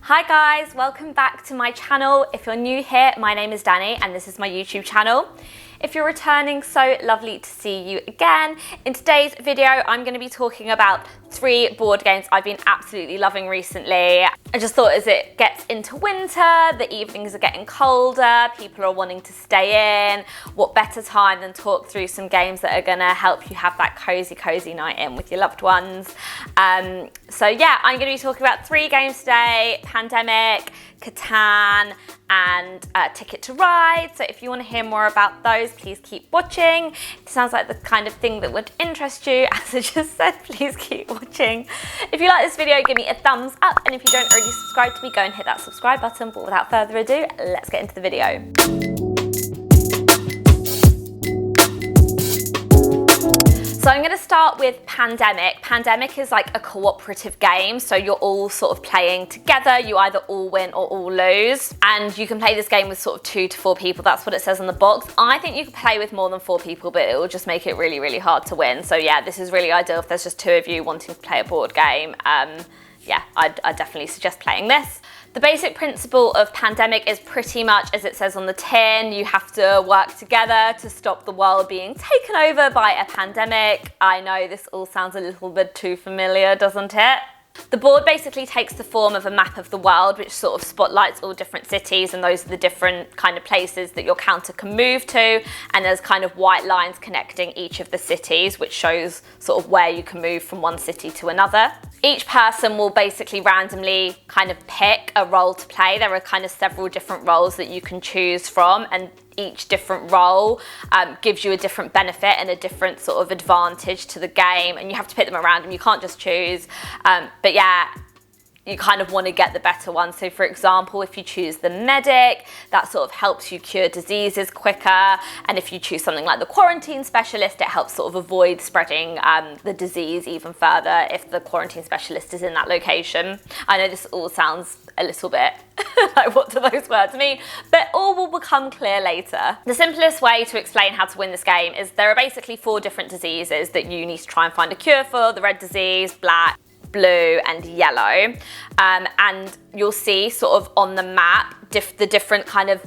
Hi guys, welcome back to my channel. If you're new here, my name is Dani and this is my YouTube channel. If you're returning, so lovely to see you again. In today's video, I'm going to be talking about 3 board games I've been absolutely loving recently. I just thought as it gets into winter, the evenings are getting colder, people are wanting to stay in, what better time than talk through some games that are going to help you have that cozy night in with your loved ones. So yeah, I'm going to be talking about 3 games today: Pandemic, Catan, and Ticket to Ride. So if you want to hear more about those, please keep watching. It sounds like the kind of thing that would interest you. As I just said, please keep watching. If you like this video, give me a thumbs up, and if you don't already subscribe to me, go and hit that subscribe button. But without further ado, let's get into the video. So I'm going to start with Pandemic. Pandemic is like a cooperative game, so you're all sort of playing together. You either all win or all lose, and you can play this game with sort of 2 to 4 people. That's what it says on the box. I think you can play with more than 4 people, but it will just make it really hard to win. So yeah, this is really ideal if there's just 2 of you wanting to play a board game. Yeah, I'd definitely suggest playing this. The basic principle of Pandemic is pretty much as it says on the tin. You have to work together to stop the world being taken over by a pandemic. I know this all sounds a little bit too familiar, doesn't it? The board basically takes the form of a map of the world, which sort of spotlights all different cities, and those are the different kind of places that your counter can move to, and there's kind of white lines connecting each of the cities, which shows sort of where you can move from one city to another. Each person will basically randomly kind of pick a role to play. There are kind of several different roles that you can choose from, and each different role gives you a different benefit and a different sort of advantage to the game, and you have to pick them at random. You can't just choose. But yeah, you kind of want to get the better one. So for example, if you choose the medic, that sort of helps you cure diseases quicker. And if you choose something like the quarantine specialist, it helps sort of avoid spreading the disease even further if the quarantine specialist is in that location. I know this all sounds a little bit like what do those words mean, but all will become clear later. The simplest way to explain how to win this game is there are basically 4 different diseases that you need to try and find a cure for: the red disease, black, blue and yellow, and you'll see sort of on the map the different kind of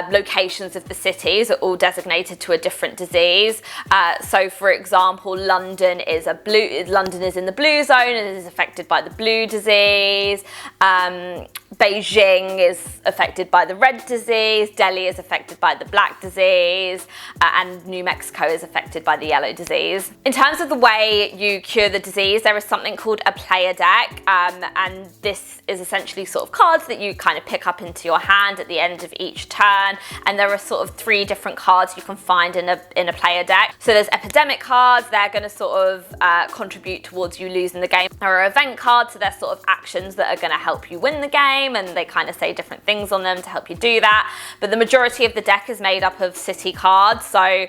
locations of the cities are all designated to a different disease. So for example, London is in the blue zone and is affected by the blue disease. Beijing is affected by the red disease, Delhi is affected by the black disease, and New Mexico is affected by the yellow disease. In terms of the way you cure the disease, there is something called a player deck, and this is essentially sort of cards that you kind of pick up into your hand at the end of each turn, and there are sort of 3 different cards you can find in a player deck. So there's epidemic cards, they're going to sort of contribute towards you losing the game. There are event cards, so they're sort of actions that are going to help you win the game, and they kind of say different things on them to help you do that. But the majority of the deck is made up of city cards, so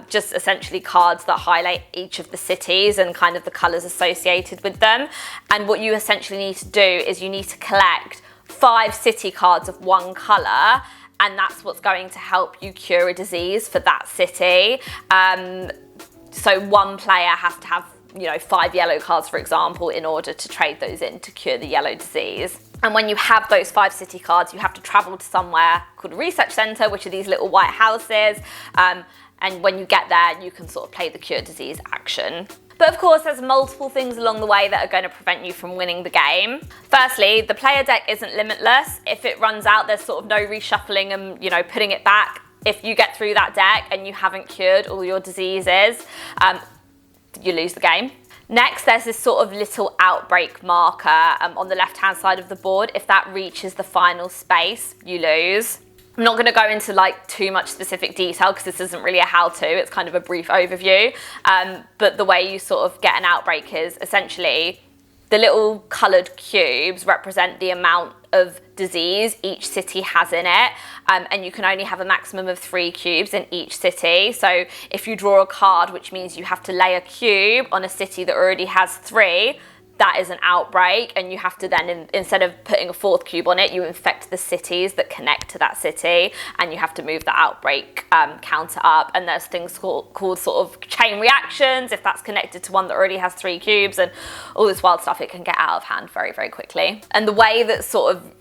just essentially cards that highlight each of the cities and kind of the colours associated with them. And what you essentially need to do is you need to collect 5 city cards of one colour, and that's what's going to help you cure a disease for that city. So one player has to have 5 yellow cards, for example, in order to trade those in to cure the yellow disease. And when you have those 5 city cards, you have to travel to somewhere called a research centre, which are these little white houses. And when you get there, you can sort of play the cure disease action. But of course, there's multiple things along the way that are going to prevent you from winning the game. Firstly, the player deck isn't limitless. If it runs out, there's sort of no reshuffling and putting it back. If you get through that deck and you haven't cured all your diseases, you lose the game. Next, there's this sort of little outbreak marker on the left-hand side of the board. If that reaches the final space, you lose. I'm not going to go into too much specific detail because this isn't really a how-to, it's kind of a brief overview. But the way you sort of get an outbreak is essentially the little coloured cubes represent the amount of disease each city has in it, and you can only have a maximum of 3 cubes in each city. So if you draw a card, which means you have to lay a cube on a city that already has 3, that is an outbreak, and you have to then, instead of putting a 4th cube on it, you infect the cities that connect to that city, and you have to move the outbreak counter up. And there's things called sort of chain reactions if that's connected to one that already has 3 cubes, and all this wild stuff. It can get out of hand very, very quickly. And the way that sort of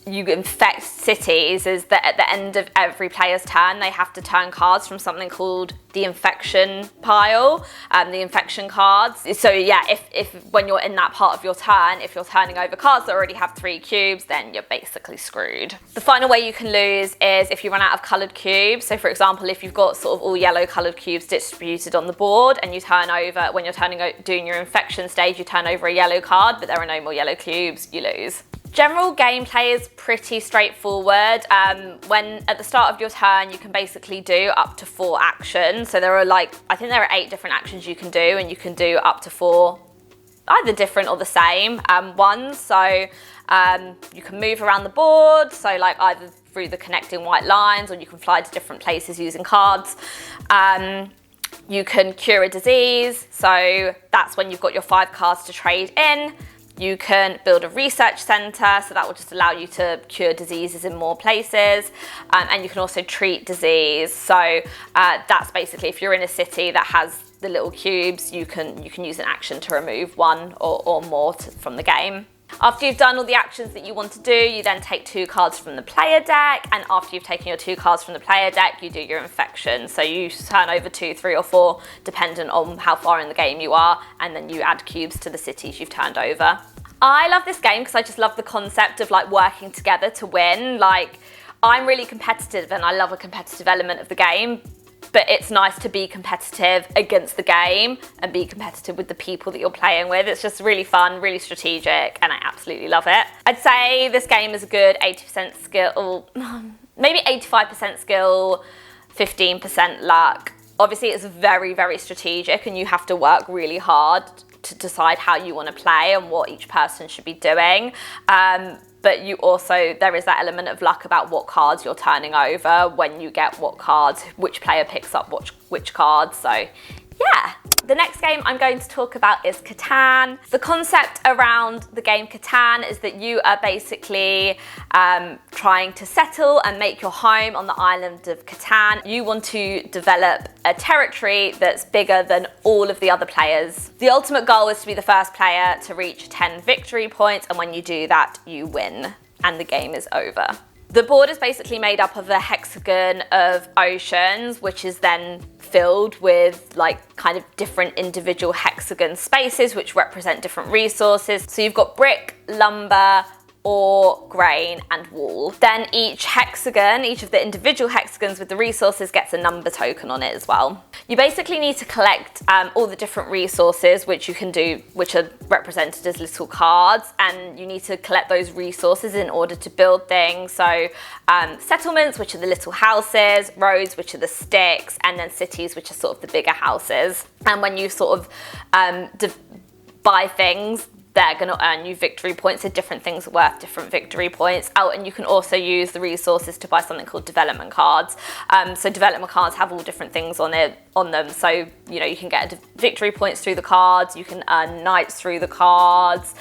you infect cities is that at the end of every player's turn, they have to turn cards from something called the infection pile, the infection cards. So yeah, if when you're in that part of your turn, if you're turning over cards that already have 3 cubes, then you're basically screwed. The final way you can lose is if you run out of coloured cubes. So for example, if you've got sort of all yellow coloured cubes distributed on the board, and you turn over, when you're doing your infection stage, you turn over a yellow card, but there are no more yellow cubes, you lose. General gameplay is pretty straightforward. When at the start of your turn, you can basically do up to 4 actions. So there are I think there are 8 different actions you can do, and you can do up to 4 either different or the same ones. So you can move around the board, so either through the connecting white lines, or you can fly to different places using cards. You can cure a disease, so that's when you've got your 5 cards to trade in. You can build a research centre, so that will just allow you to cure diseases in more places. And you can also treat disease. So that's basically, if you're in a city that has the little cubes, you can use an action to remove 1 or more from the game. After you've done all the actions that you want to do, you then take 2 cards from the player deck, and after you've taken your 2 cards from the player deck, you do your infection. So you turn over 2, 3 or 4, dependent on how far in the game you are, and then you add cubes to the cities you've turned over. I love this game because I just love the concept of working together to win. I'm really competitive, and I love a competitive element of the game. But it's nice to be competitive against the game and be competitive with the people that you're playing with. It's just really fun, really strategic, and I absolutely love it. I'd say this game is a good 80% skill, maybe 85% skill, 15% luck. Obviously, it's very, very strategic, and you have to work really hard to decide how you want to play and what each person should be doing. But there is that element of luck about what cards you're turning over, when you get what cards, which player picks up which cards. So yeah. The next game I'm going to talk about is Catan. The concept around the game Catan is that you are basically trying to settle and make your home on the island of Catan. You want to develop a territory that's bigger than all of the other players. The ultimate goal is to be the first player to reach 10 victory points, and when you do that, you win, and the game is over. The board is basically made up of a hexagon of oceans, which is then filled with kind of different individual hexagon spaces which represent different resources. So you've got brick, lumber, ore, grain, and wool. Then each hexagon, each of the individual hexagons with the resources, gets a number token on it as well. You basically need to collect all the different resources which you can do, which are represented as little cards, and you need to collect those resources in order to build things. So settlements, which are the little houses, roads, which are the sticks, and then cities, which are sort of the bigger houses. And when you sort of buy things, they're going to earn you victory points. So different things are worth different victory points. Oh, and you can also use the resources to buy something called development cards. So development cards have all different things on them. So you can get victory points through the cards. You can earn knights through the cards.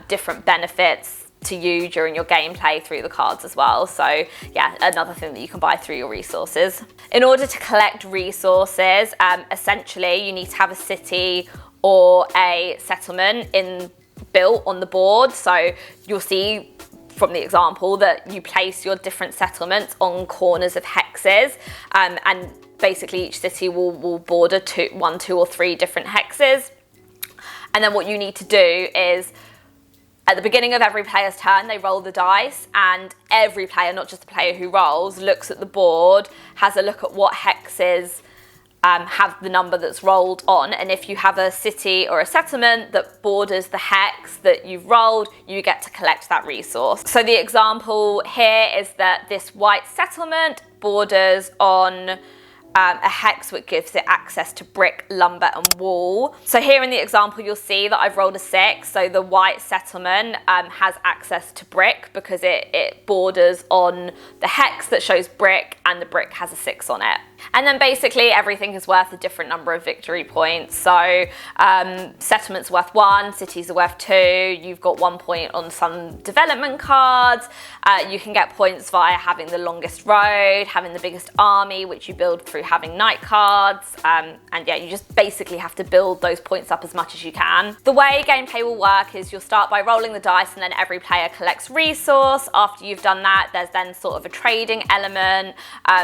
Different benefits to you during your gameplay through the cards as well. So yeah, another thing that you can buy through your resources. In order to collect resources, essentially you need to have a city or a settlement built on the board. So you'll see from the example that you place your different settlements on corners of hexes, and basically each city will border 1, 2 or 3 different hexes. And then what you need to do is, at the beginning of every player's turn, they roll the dice, and every player, not just the player who rolls, looks at the board, has a look at what hexes have the number that's rolled on, and if you have a city or a settlement that borders the hex that you've rolled, you get to collect that resource. So the example here is that this white settlement borders on a hex which gives it access to brick, lumber and wool. So here in the example you'll see that I've rolled a 6, so the white settlement has access to brick because it borders on the hex that shows brick, and the brick has a 6 on it. And then basically everything is worth a different number of victory points. So settlements are worth 1, cities are worth 2, you've got 1 point on some development cards, you can get points via having the longest road, having the biggest army, which you build through having knight cards, and yeah, you just basically have to build those points up as much as you can. The way gameplay will work is you'll start by rolling the dice and then every player collects resource. After you've done that, there's then sort of a trading element,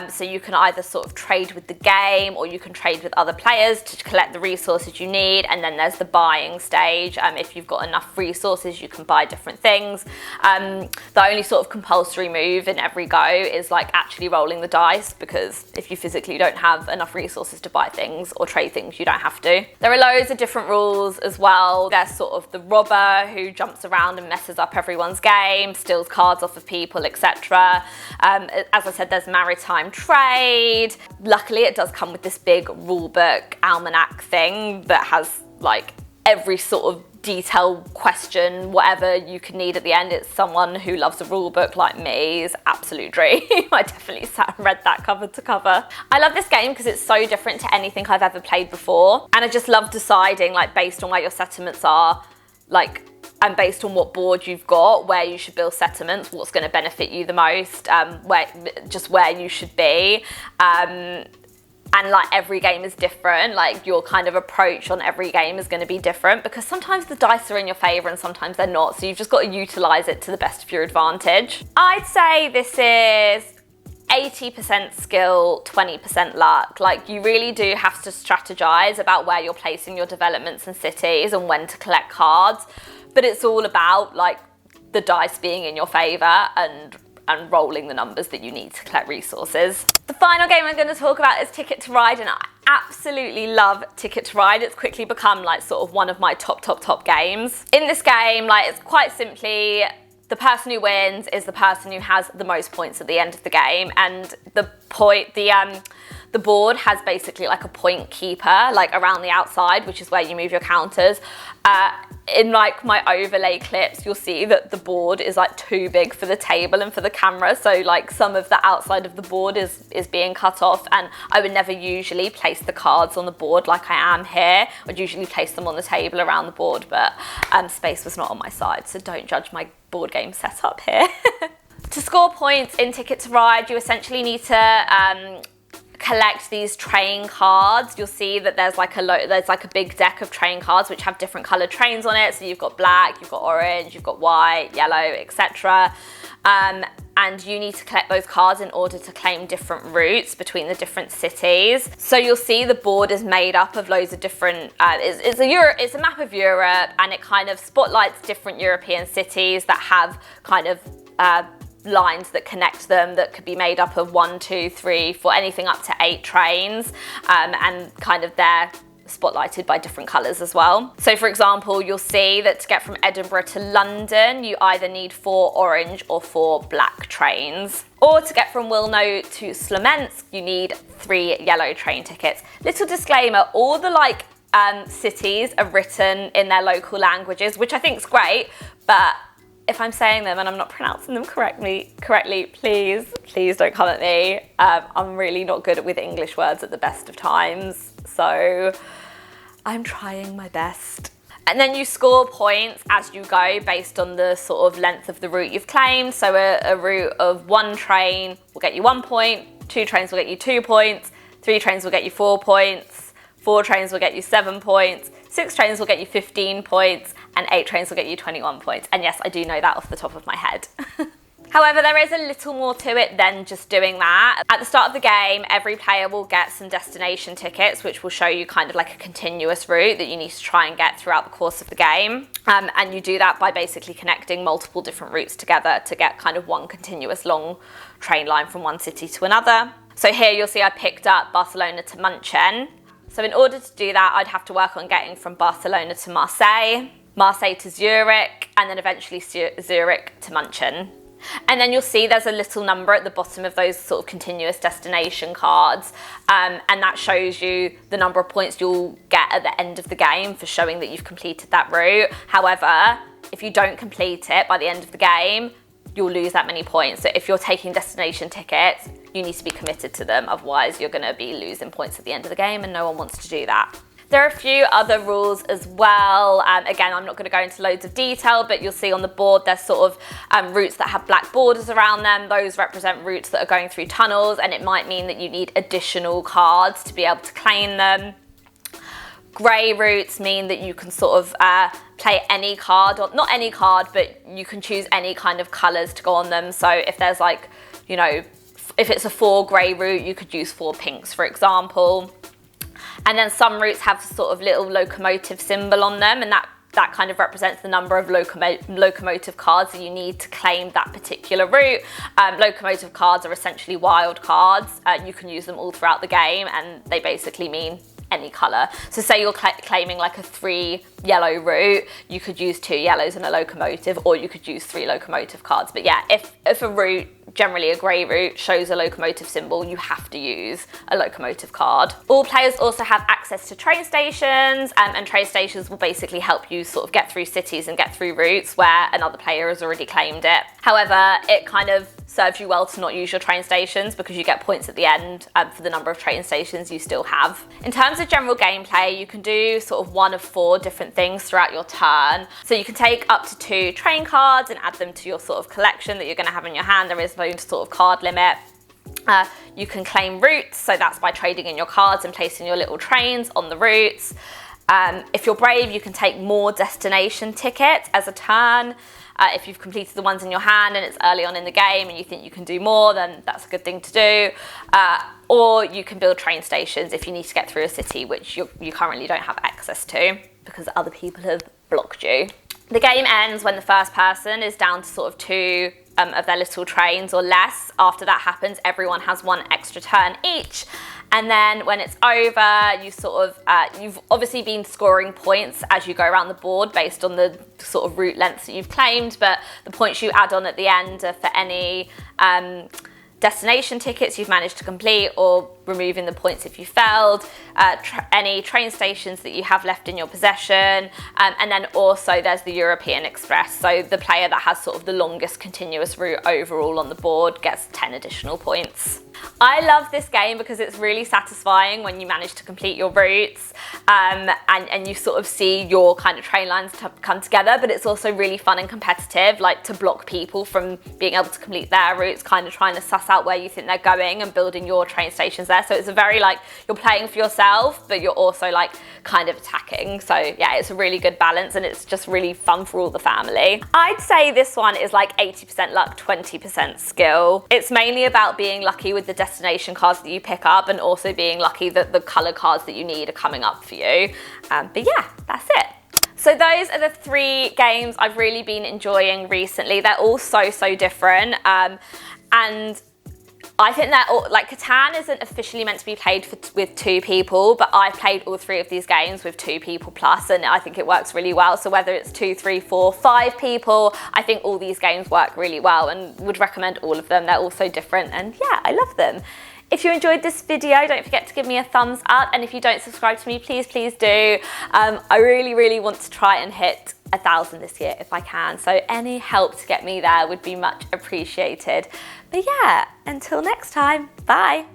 so you can either sort of trade with the game or you can trade with other players to collect the resources you need, and then there's the buying stage. If you've got enough resources, you can buy different things. The only sort of compulsory move in every go is like actually rolling the dice, because if you physically don't have enough resources to buy things or trade things, you don't have to. There are loads of different rules as well. There's sort of the robber who jumps around and messes up everyone's game, steals cards off of people, etc. As I said, there's maritime trade. Luckily, it does come with this big rulebook almanac thing that has like every sort of detail question, whatever you could need at the end. It's someone who loves a rule book like me is absolute dream. I definitely sat and read that cover to cover. I love this game because it's so different to anything I've ever played before, and I just love deciding, like, based on where your settlements are, like, and based on what board you've got, where you should build settlements, what's going to benefit you the most, where you should be. And like every game is different, like your kind of approach on every game is going to be different, because sometimes the dice are in your favour and sometimes they're not, so you've just got to utilise it to the best of your advantage. I'd say this is 80% skill, 20% luck. Like, you really do have to strategise about where you're placing your developments and cities and when to collect cards, but it's all about like the dice being in your favour and rolling the numbers that you need to collect resources. The final game I'm going to talk about is Ticket to Ride, and I absolutely love Ticket to Ride. It's quickly become like sort of one of my top games. In this game, like, it's quite simply the person who wins is the person who has the most points at the end of the game, and the board has basically like a point keeper like around the outside, which is where you move your counters. In like my overlay clips, you'll see that the board is like too big for the table and for the camera, so like some of the outside of the board is being cut off, and I would never usually place the cards on the board like I am here. I'd usually place them on the table around the board, but space was not on my side, so don't judge my board game setup here. To score points in Ticket to Ride, you essentially need to collect these train cards. You'll see that there's like a big deck of train cards which have different coloured trains on it. So you've got black, you've got orange, you've got white, yellow, etc. And you need to collect those cards in order to claim different routes between the different cities. So you'll see the board is made up of loads of different, it's a map of Europe, and it kind of spotlights different European cities that have kind of lines that connect them, that could be made up of 1, 2, 3, 4, anything up to 8 trains, and kind of they're spotlighted by different colours as well. So for example, you'll see that to get from Edinburgh to London, you either need 4 orange or 4 black trains. Or to get from Wilno to Slomensk, you need 3 yellow train tickets. Little disclaimer, all the cities are written in their local languages, which I think is great, but if I'm saying them and I'm not pronouncing them correctly, please don't come at me. I'm really not good with English words at the best of times, so I'm trying my best. And then you score points as you go based on the sort of length of the route you've claimed. So a route of 1 train will get you 1 point, 2 trains will get you 2 points, 3 trains will get you 4 points, 4 trains will get you 7 points, 6 trains will get you 15 points, and 8 trains will get you 21 points. And yes, I do know that off the top of my head. However, there is a little more to it than just doing that. At the start of the game, every player will get some destination tickets, which will show you kind of like a continuous route that you need to try and get throughout the course of the game. And you do that by basically connecting multiple different routes together to get kind of one continuous long train line from one city to another. So here you'll see I picked up Barcelona to München. So in order to do that, I'd have to work on getting from Barcelona to Marseille, Marseille to Zurich, and then eventually Zurich to München. And then you'll see there's a little number at the bottom of those sort of continuous destination cards, and that shows you the number of points you'll get at the end of the game for showing that you've completed that route. However, if you don't complete it by the end of the game, you'll lose that many points. So if you're taking destination tickets, you need to be committed to them. Otherwise, you're going to be losing points at the end of the game, and no one wants to do that. There are a few other rules as well. Again, I'm not going to go into loads of detail, but you'll see on the board there's sort of routes that have black borders around them. Those represent routes that are going through tunnels, and it might mean that you need additional cards to be able to claim them. Grey routes mean that you can sort of play any card, or not any card, but you can choose any kind of colours to go on them. So if there's like, you know, if it's a 4 grey route, you could use 4 pinks, for example. And then some routes have sort of little locomotive symbol on them, and that kind of represents the number of locomotive cards that you need to claim that particular route. Locomotive cards are essentially wild cards. You can use them all throughout the game, and they basically mean any colour. So say you're claiming like a 3 yellow route, you could use 2 yellows and a locomotive, or you could use 3 locomotive cards. But yeah, if a route, generally a grey route, shows a locomotive symbol, you have to use a locomotive card. All players also have access to train stations, and train stations will basically help you sort of get through cities and get through routes where another player has already claimed it. However, it kind of serves you well to not use your train stations, because you get points at the end for the number of train stations you still have. In terms of general gameplay, you can do sort of 1 of 4 different things throughout your turn. So you can take up to 2 train cards and add them to your sort of collection that you're going to have in your hand. There is no sort of card limit. You can claim routes, so that's by trading in your cards and placing your little trains on the routes. If you're brave, you can take more destination tickets as a turn. If you've completed the ones in your hand and it's early on in the game and you think you can do more, then that's a good thing to do. Or you can build train stations if you need to get through a city which you currently don't have access to because other people have blocked you. The game ends when the first person is down to sort of 2 of their little trains or less. After that happens, everyone has 1 extra turn each. And then when it's over, you sort of, you've obviously been scoring points as you go around the board based on the sort of route lengths that you've claimed, but the points you add on at the end are for any destination tickets you've managed to complete, or removing the points if you failed, any train stations that you have left in your possession, and then also there's the European Express. So the player that has sort of the longest continuous route overall on the board gets 10 additional points. I love this game because it's really satisfying when you manage to complete your routes and you sort of see your kind of train lines come together, but it's also really fun and competitive, like to block people from being able to complete their routes, kind of trying to suss out where you think they're going and building your train stations there. So it's a very like, you're playing for yourself, but you're also like kind of attacking. So yeah, it's a really good balance and it's just really fun for all the family. I'd say this one is like 80% luck, 20% skill. It's mainly about being lucky with the destination cards that you pick up and also being lucky that the color cards that you need are coming up for you. But yeah, that's it. So those are the 3 games I've really been enjoying recently. They're all so different. And I think that, like, Catan isn't officially meant to be played with 2 people, but I've played all 3 of these games with 2 people plus, and I think it works really well. So whether it's 2, 3, 4, 5 people, I think all these games work really well and would recommend all of them. They're all so different, and yeah, I love them. If you enjoyed this video, don't forget to give me a thumbs up, and if you don't subscribe to me, please do. I really want to try and hit 1,000 this year if I can, so any help to get me there would be much appreciated. But yeah, until next time, bye.